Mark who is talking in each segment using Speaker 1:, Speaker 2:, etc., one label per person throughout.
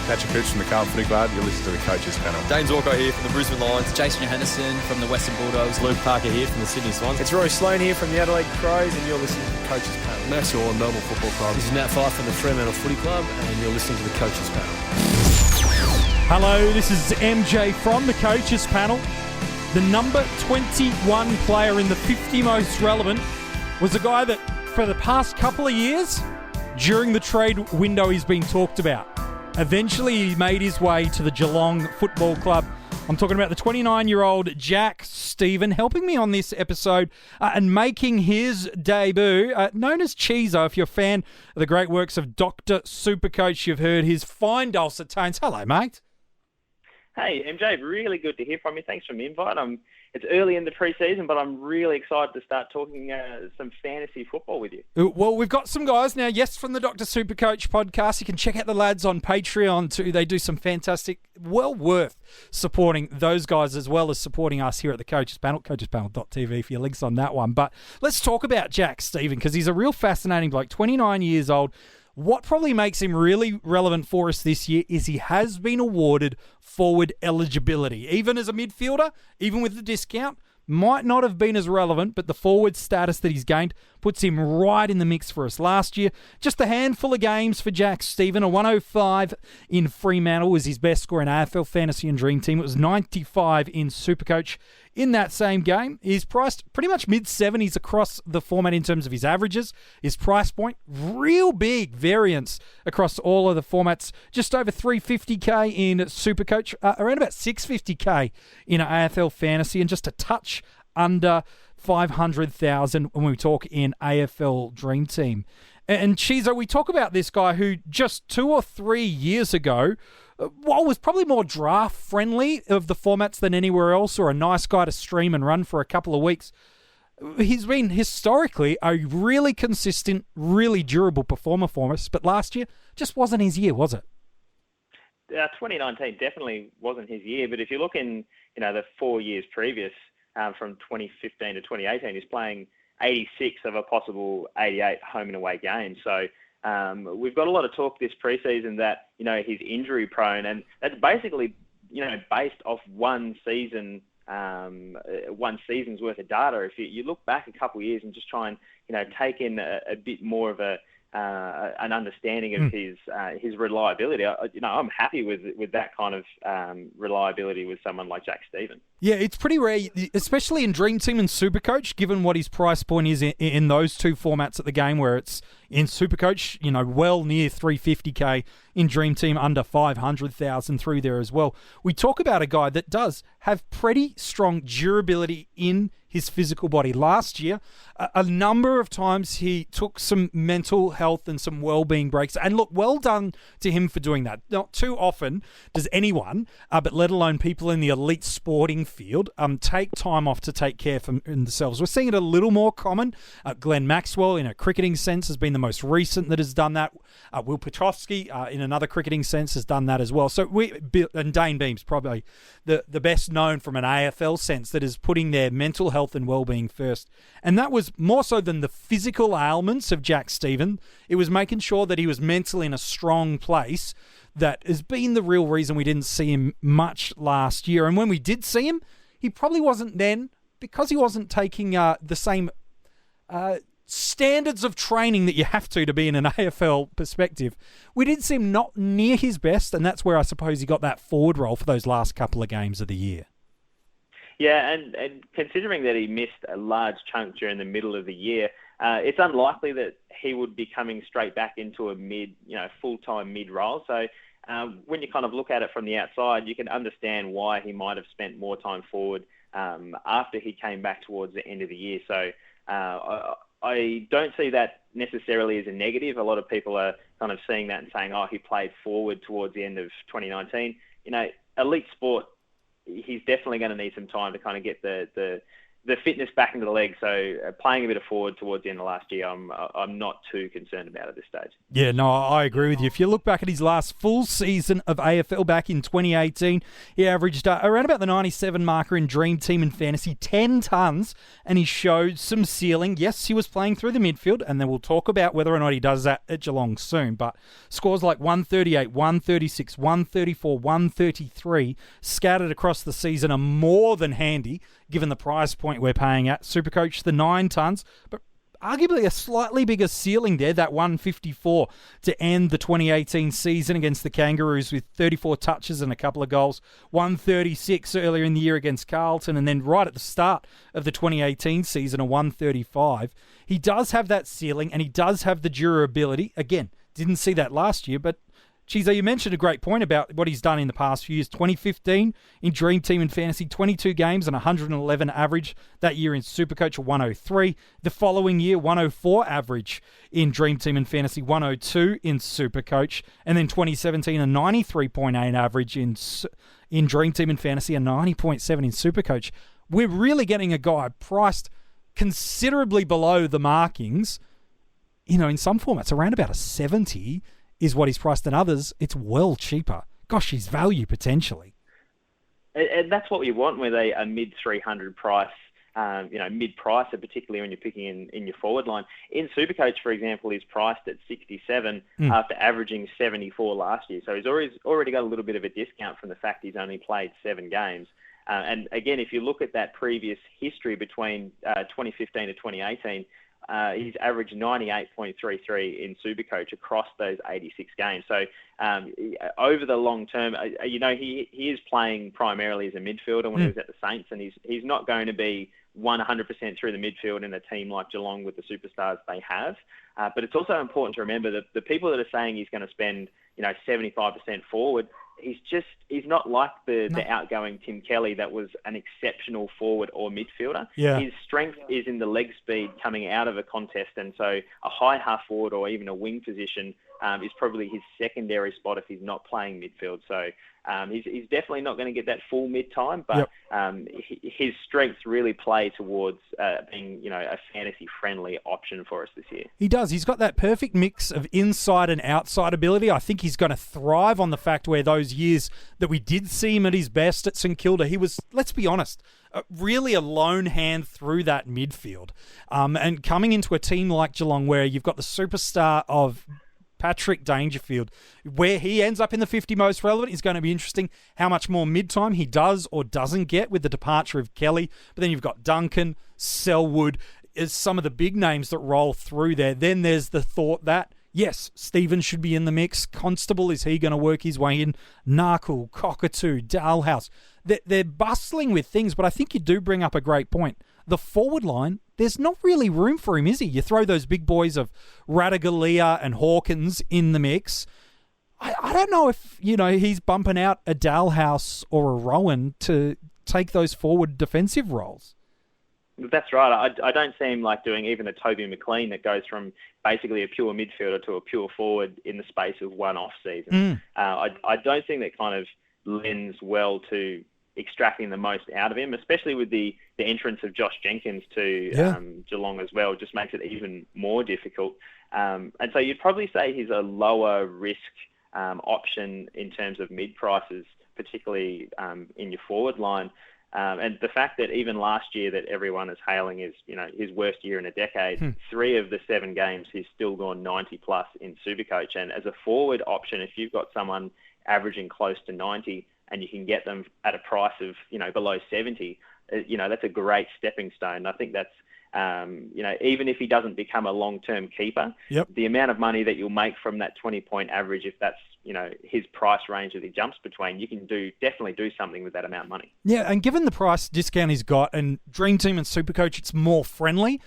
Speaker 1: Patrick Cooch from the Carlton Footy Club. You're listening to the Coaches Panel.
Speaker 2: James Orko here from the Brisbane Lions.
Speaker 3: Jason Johannesson from the Western Bulldogs.
Speaker 4: Luke Parker here from the Sydney Swans.
Speaker 5: It's Roy Sloane here from the Adelaide Crows, and you're listening to the Coaches Panel.
Speaker 4: Max Orr, Melbourne Football Club.
Speaker 6: This is Nat Fyfe from the Fremantle Footy Club, and you're listening to the Coaches Panel.
Speaker 7: Hello, this is MJ from the Coaches Panel. The number 21 player in the 50 most relevant was a guy that, for the past couple of years, during the trade window, he's been talked about. Eventually, he made his way to the Geelong Football Club. I'm talking about the 29-year-old Jack Steven, helping me on this episode and making his debut, known as Cheezo. If you're a fan of the great works of Dr Supercoach, you've heard his fine dulcet tones. Hello, mate.
Speaker 8: Hey, MJ, really good to hear from you. Thanks for the invite. It's early in the pre-season, but I'm really excited to start talking some fantasy football with you.
Speaker 7: Well, we've got some guys now, yes, from the Dr. Supercoach podcast. You can check out the lads on Patreon too. They do some fantastic, well worth supporting those guys as well as supporting us here at the Coaches Panel, coachespanel.tv for your links on that one. But let's talk about Jack Steven, because he's a real fascinating bloke, 29 years old. What probably makes him really relevant for us this year is he has been awarded forward eligibility. Even as a midfielder, even with the discount, might not have been as relevant, but the forward status that he's gained puts him right in the mix for us last year. Just a handful of games for Jack Steven. A 105 in Fremantle was his best score in AFL Fantasy and Dream Team. It was 95 in Supercoach. In that same game, he's priced pretty much mid-70s across the format in terms of his averages. His price point, real big variance across all of the formats. Just over 350k in Supercoach, around about 650k in AFL Fantasy, and just a touch under 500,000 when we talk in AFL Dream Team. And Cheezo, we talk about this guy who just 2 or 3 years ago, was probably more draft-friendly of the formats than anywhere else, or a nice guy to stream and run for a couple of weeks. He's been historically a really consistent, really durable performer for us, but last year just wasn't his year, was it?
Speaker 8: 2019 definitely wasn't his year, but if you look in the 4 years previous, from 2015 to 2018, he's playing 86 of a possible 88 home and away games. So we've got a lot of talk this preseason that, he's injury prone, and that's basically, based off one season's worth of data. If you look back a couple of years and just try and, take in a bit more of an understanding of his reliability, I'm happy with that kind of reliability with someone like Jack Steven.
Speaker 7: Yeah, it's pretty rare, especially in Dream Team and Supercoach, given what his price point is in those two formats at the game, where it's in Supercoach, well near 350k, in Dream Team under 500,000 through there as well. We talk about a guy that does have pretty strong durability in his physical body. Last year, a number of times he took some mental health and some well-being breaks. And look, well done to him for doing that. Not too often does anyone, but let alone people in the elite sporting field, take time off to take care of themselves. We're seeing it a little more common. Glenn Maxwell, in a cricketing sense, has been the most recent that has done that. Will Petrovsky, in another cricketing sense, has done that as well. So and Dane Beam's probably the best known from an AFL sense that is putting their mental health and well-being first. And that was more so than the physical ailments of Jack Steven. It was making sure that he was mentally in a strong place. That has been the real reason we didn't see him much last year. And when we did see him, he probably wasn't then, because he wasn't taking the same standards of training that you have to be in an AFL perspective. We did see him not near his best, and that's where I suppose he got that forward role for those last couple of games of the year.
Speaker 8: Yeah, and considering that he missed a large chunk during the middle of the year, it's unlikely that he would be coming straight back into a full-time mid role. So when you kind of look at it from the outside, you can understand why he might have spent more time forward after he came back towards the end of the year. So I don't see that necessarily as a negative. A lot of people are kind of seeing that and saying, he played forward towards the end of 2019. Elite sport, he's definitely going to need some time to kind of get the the fitness back into the legs. So playing a bit of forward towards the end of last year, I'm not too concerned about at this stage.
Speaker 7: Yeah, no, I agree with you. If you look back at his last full season of AFL back in 2018, he averaged around about the 97 marker in Dream Team and Fantasy, 10 tons, and he showed some ceiling. Yes, he was playing through the midfield, and then we'll talk about whether or not he does that at Geelong soon, but scores like 138, 136, 134, 133 scattered across the season are more than handy, given the price point we're paying at. Supercoach, the 9 tons, but arguably a slightly bigger ceiling there, that 154 to end the 2018 season against the Kangaroos with 34 touches and a couple of goals, 136 earlier in the year against Carlton, and then right at the start of the 2018 season, a 135. He does have that ceiling, and he does have the durability. Again, didn't see that last year, but Cheezo, you mentioned a great point about what he's done in the past few years. 2015 in Dream Team and Fantasy, 22 games and 111 average. That year in Supercoach, 103. The following year, 104 average in Dream Team and Fantasy, 102 in Supercoach. And then 2017, a 93.8 average in Dream Team and Fantasy, a 90.7 in Supercoach. We're really getting a guy priced considerably below the markings. You know, in some formats, around about a 70 is what he's priced, in others, it's well cheaper. Gosh, he's value potentially.
Speaker 8: And that's what we want with a mid-300 price, mid-pricer, particularly when you're picking in your forward line. In Supercoach, for example, he's priced at 67 after averaging 74 last year. So he's already got a little bit of a discount from the fact he's only played 7 games. And again, if you look at that previous history between 2015 to 2018, he's averaged 98.33 in Supercoach across those 86 games. So over the long term, he is playing primarily as a midfielder when he was at the Saints, and he's not going to be 100% through the midfield in a team like Geelong with the superstars they have. But it's also important to remember that the people that are saying he's going to spend 75% forward, he's not like the outgoing Tim Kelly that was an exceptional forward or midfielder.
Speaker 7: Yeah.
Speaker 8: His strength is in the leg speed coming out of a contest, and so a high half forward or even a wing position is probably his secondary spot if he's not playing midfield. So he's definitely not going to get that full mid time, but his strengths really play towards being a fantasy friendly option for us this year.
Speaker 7: He does. He's got that perfect mix of inside and outside ability. I think he's going to thrive on the fact where those years that we did see him at his best at St Kilda, he was, let's be honest, really a lone hand through that midfield. And coming into a team like Geelong where you've got the superstar of Patrick Dangerfield, where he ends up in the 50 most relevant is going to be interesting. How much more mid-time he does or doesn't get with the departure of Kelly. But then you've got Duncan, Selwood, is some of the big names that roll through there. Then there's the thought that, yes, Stevens should be in the mix. Constable, is he going to work his way in? Narkle, Cockatoo, Dalhouse. They're bustling with things, but I think you do bring up a great point. The forward line, there's not really room for him, is he? You throw those big boys of Radagalia and Hawkins in the mix. I don't know if, he's bumping out a Dalhouse or a Rowan to take those forward defensive roles.
Speaker 8: That's right. I don't see him like doing even a Toby McLean that goes from basically a pure midfielder to a pure forward in the space of one off season. I don't think that kind of lends well to extracting the most out of him, especially with the entrance of Josh Jenkins to Geelong as well. Just makes it even more difficult. And so you'd probably say he's a lower risk option in terms of mid prices, particularly in your forward line. And the fact that even last year that everyone is hailing is, his worst year in a decade, 3 of the 7 games he's still gone 90 plus in Supercoach. And as a forward option, if you've got someone averaging close to 90 and you can get them at a price of, below 70, that's a great stepping stone. I think that's, even if he doesn't become a long-term keeper, the amount of money that you'll make from that 20-point average, if that's, his price range that he jumps between, you can definitely do something with that amount of money.
Speaker 7: Yeah, and given the price discount he's got, and Dream Team and Supercoach, it's more friendly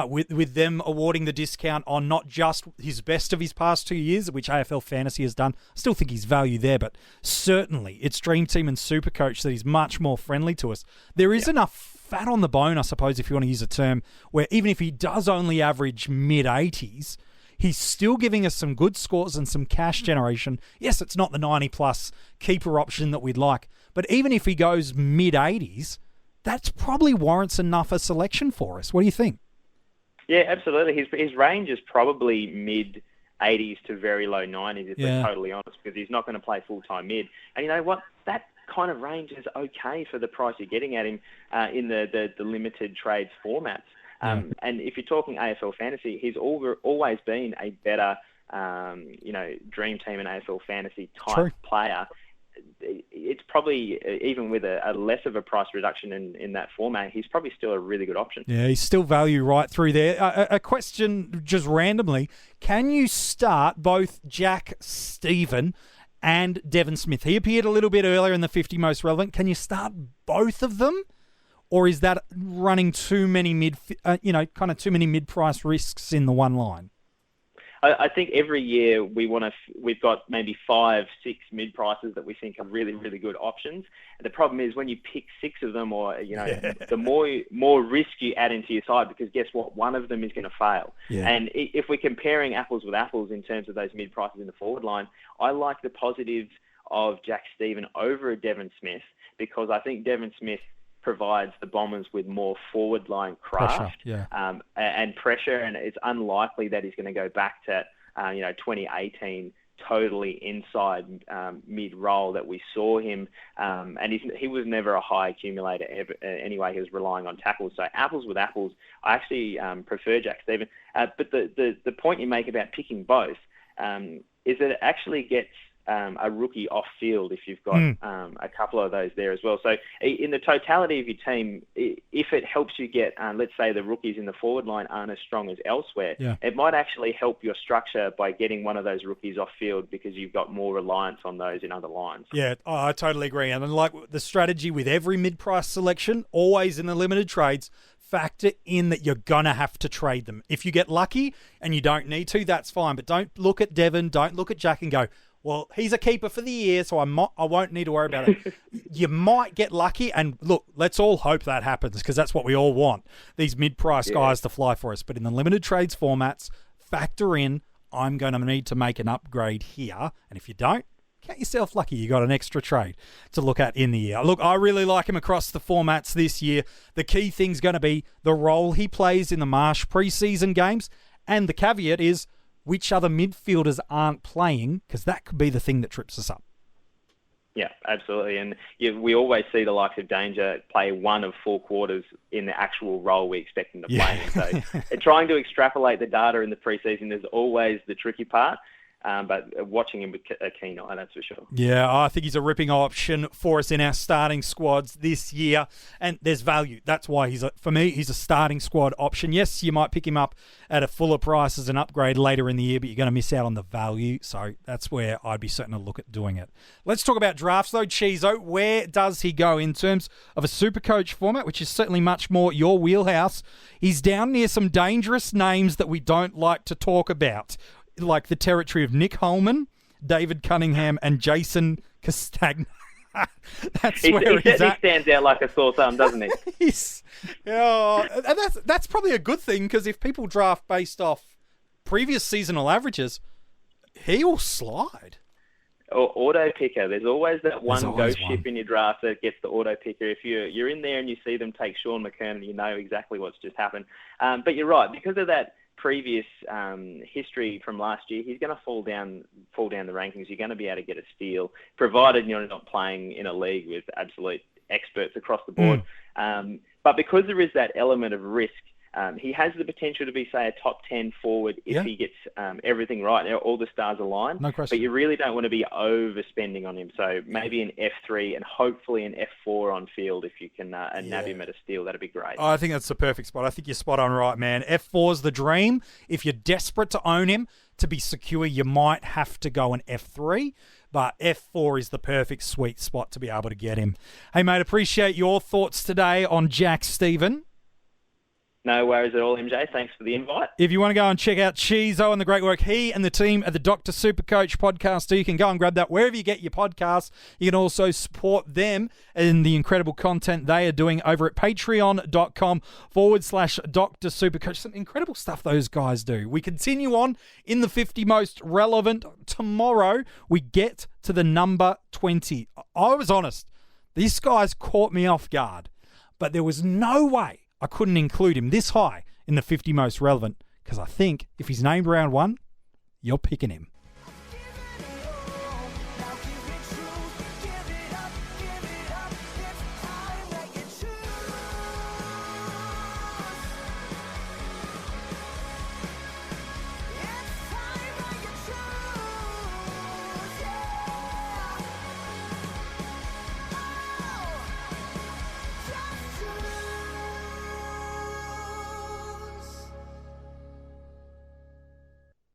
Speaker 7: with them awarding the discount on not just his best of his past 2 years, which AFL Fantasy has done. I still think he's value there, but certainly it's Dream Team and Supercoach that is much more friendly to us. There is enough fat on the bone, I suppose, if you want to use a term, where even if he does only average mid-80s, he's still giving us some good scores and some cash generation. Yes, it's not the 90-plus keeper option that we'd like, but even if he goes mid-80s, that's probably warrants enough a selection for us. What do you think?
Speaker 8: Yeah, absolutely. His range is probably mid-80s to very low 90s, if we're totally honest, because he's not going to play full-time mid. And you know what? That kind of range is okay for the price you're getting at him in the limited trades formats. And if you're talking AFL fantasy, he's always been a better, Dream Team and AFL fantasy type player. It's probably, even with a less of a price reduction in that format, he's probably still a really good option.
Speaker 7: Yeah, he's still value right through there. A question just randomly, can you start both Jack Steven and Devon Smith? He appeared a little bit earlier in the 50 most relevant. Can you start both of them? Or is that running too many too many mid-price risks in the one line?
Speaker 8: I think every year we've got maybe 5, 6 mid prices that we think are really, really good options. And the problem is when you pick 6 of them, or the more risk you add into your side, because guess what, one of them is going to fail. Yeah. And if we're comparing apples with apples in terms of those mid prices in the forward line, I like the positives of Jack Steven over a Devon Smith, because I think Devon Smith provides the Bombers with more forward-line craft and pressure, and it's unlikely that he's going to go back to 2018 totally inside mid-roll that we saw him, and he was never a high accumulator anyway. He was relying on tackles. So apples with apples, I actually prefer Jack Steven. But the point you make about picking both is that it actually gets a rookie off field if you've got a couple of those there as well. So in the totality of your team, if it helps you get, let's say the rookies in the forward line aren't as strong as elsewhere, it might actually help your structure by getting one of those rookies off field, because you've got more reliance on those in other lines. Yeah,
Speaker 7: I totally agree. And like the strategy with every mid-price selection, always in the limited trades, factor in that you're going to have to trade them. If you get lucky and you don't need to, that's fine. But don't look at Devon, don't look at Jack and go, well, he's a keeper for the year, so I won't need to worry about it. You might get lucky, and look, let's all hope that happens, because that's what we all want, these mid-price guys to fly for us. But in the limited trades formats, factor in, I'm going to need to make an upgrade here. And if you don't, count yourself lucky. You got an extra trade to look at in the year. Look, I really like him across the formats this year. The key thing's going to be the role he plays in the Marsh preseason games. And the caveat is, which other midfielders aren't playing, because that could be the thing that trips us up.
Speaker 8: Yeah, absolutely. And we always see the likes of Danger play 1 of 4 quarters in the actual role we expect him to play in. So trying to extrapolate the data in the preseason is always the tricky part. But watching him with a keen eye, that's for sure.
Speaker 7: Yeah, I think he's a ripping option for us in our starting squads this year, and there's value. That's why for me, he's a starting squad option. Yes, you might pick him up at a fuller price as an upgrade later in the year, but you're going to miss out on the value. So that's where I'd be certain to look at doing it. Let's talk about drafts, though. Cheezo, where does he go in terms of a Supercoach format, which is certainly much more your wheelhouse? He's down near some dangerous names that we don't like to talk about, like the territory of Nick Holman, David Cunningham, and Jason Castagna. That's where he's at.
Speaker 8: He stands out like a sore thumb, doesn't he?
Speaker 7: And that's probably a good thing, because if people draft based off previous seasonal averages, he will slide.
Speaker 8: Auto picker. There's always that one ghost ship in your draft that gets the auto picker. If you're in there and you see them take Sean McKernan, you know exactly what's just happened. But you're right, because of that previous history from last year, he's going to fall down the rankings. You're going to be able to get a steal, provided you're not playing in a league with absolute experts across the board. But because there is that element of risk, he has the potential to be, say, a top 10 forward if he gets everything right. All the stars align.
Speaker 7: No question.
Speaker 8: But you really don't want to be overspending on him. So maybe an F3 and hopefully an F4 on field if you can nab him at a steal. That'd be great.
Speaker 7: I think that's the perfect spot. I think you're spot on right, man. F4's the dream. If you're desperate to own him, to be secure, you might have to go an F3. But F4 is the perfect sweet spot to be able to get him. Hey, mate, appreciate your thoughts today on Jack Steven.
Speaker 8: No worries at all, MJ. Thanks for the invite.
Speaker 7: If you want to go and check out Cheezo and the great work he and the team at the Dr Supercoach podcast do, you can go and grab that wherever you get your podcasts. You can also support them in the incredible content they are doing over at patreon.com/Dr Supercoach. Some incredible stuff those guys do. We continue on in the 50 most relevant. Tomorrow, we get to the number 20. I was honest. These guys caught me off guard. but there was no way I couldn't include him this high in the 50 most relevant, because I think if he's named round one, you're picking him.